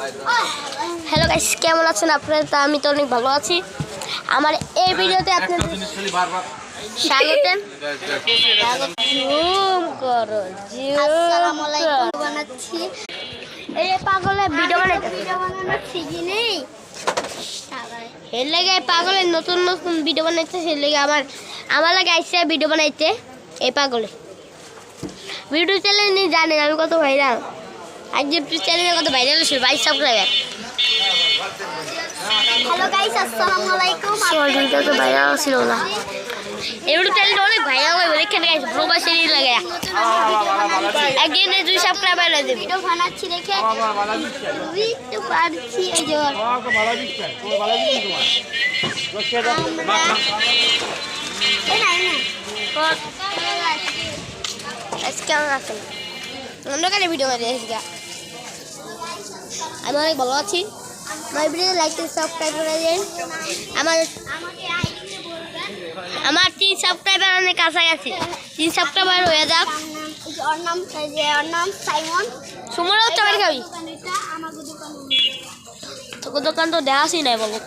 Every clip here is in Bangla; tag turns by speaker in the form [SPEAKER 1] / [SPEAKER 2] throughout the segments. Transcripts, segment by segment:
[SPEAKER 1] হ্যালো গাইস, কেমন আছেন আপনারা? তা আমি তো অনেক ভালো আছি। আমার এই ভিডিওতে আপনাদের স্বাগতম। আসসালামু আলাইকুম। বানাচ্ছি এই পাগলের ভিডিও বানাচ্ছি কি নেই এর লাগে পাগলের নতুন নতুন ভিডিও বানাইতে, সেই লাগে আমার লাগে আইসে ভিডিও বানাইতে। এই পাগলে ভিডিও চ্যানেল নিয়ে জানেন আমি কত ভাইরাল। আজ ইউটিউব চ্যানেলে কত ভাইরাল হয়েছে, 22 সাবস্ক্রাইবার।
[SPEAKER 2] হ্যালো গাইস, আসসালামু আলাইকুম।
[SPEAKER 1] সবাইকে তো ভাইরাল ছিল না, ইউটিউব চ্যানেলটা অনেক ভাইরাল হবে। দেখেন গাইস, প্রবাসী লাগে একদিন 2 সাবস্ক্রাইবার হয়ে যাবে।
[SPEAKER 2] ভিডিও বানাচ্ছি দেখে বুঝতে পারছি। এই যে
[SPEAKER 1] কেমন আছেন? অন্যখানে ভিডিও করে দিয়েছি। আমি অনেক ভালো আছি। আমার ভিডিও লাইক সাবস্ক্রাইব করে দিন। আমার 3 সাবস্ক্রাইবার অনেক কাছাকাছি। 3 সাবস্ক্রাইবার হয়ে যাক।
[SPEAKER 2] ওর নাম সাইমন।
[SPEAKER 1] সুমরাও চাবেন খাবি? তোকে দোকান তো দেখাসি নাই বলো।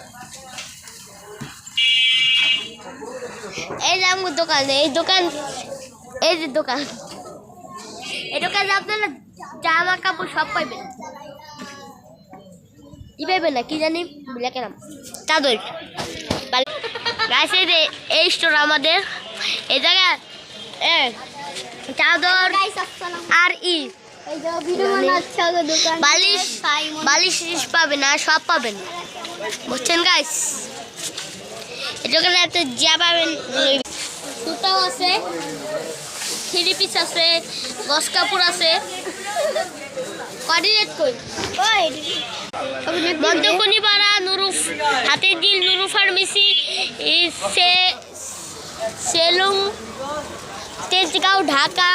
[SPEAKER 1] এই যে আমার দোকান, এই যে দোকান, এই দোকানে আপনারা জামা কাপড় সব পাইবেন। কি পাইবেন না কি জানি ব্ল্যাকের নাম চাদর। এই স্টোর আমাদের এই জায়গায় চাদর আর বালিশ পাবেন না, সব পাবেন, বুঝছেন গাইস? এই দোকানে একটা যা পাবেন, সুতাও আছে, 3 পিস আছে, গস কাপড় আছে। কোঅর্ডিনেট কই মধ্যকুনিপাড়া হাতিঝিল নুরু ফার্মেসি, সেলুং, Tejgaon, Dhaka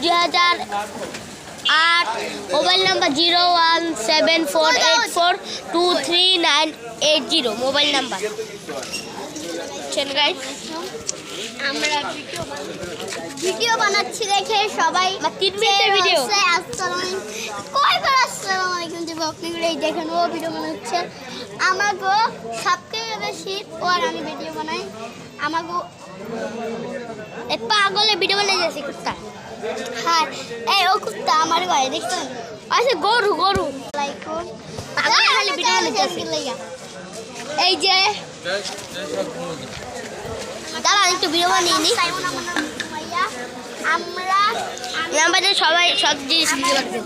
[SPEAKER 1] 2008। Mobile number 01748423980 mobile number.
[SPEAKER 2] আমরা ভিডিও বানাচ্ছি দেখে সবাই
[SPEAKER 1] 3 মিনিটের ভিডিও।
[SPEAKER 2] আসসালামু আলাইকুম যে আপনারা এই দেখেন ও ভিডিও বানাচ্ছে। আমাগো সবথেকে বেশি আর আমি ভিডিও বানাই। আমাগো
[SPEAKER 1] এই পাগলে ভিডিও বানাই যাচ্ছে কুত্তা।
[SPEAKER 2] হ্যাঁ, এই ও কুত্তা আমার ঘরে দেখছেন।
[SPEAKER 1] আচ্ছা গরু
[SPEAKER 2] আলাইকুম
[SPEAKER 1] পাগলে খালি ভিডিও বানাই যাচ্ছে। এই যে দাঁড়ান একটু ভিডিও বানিয়ে নি।
[SPEAKER 2] আমরা
[SPEAKER 1] সবাই সব জিনিস ভিডিও করতে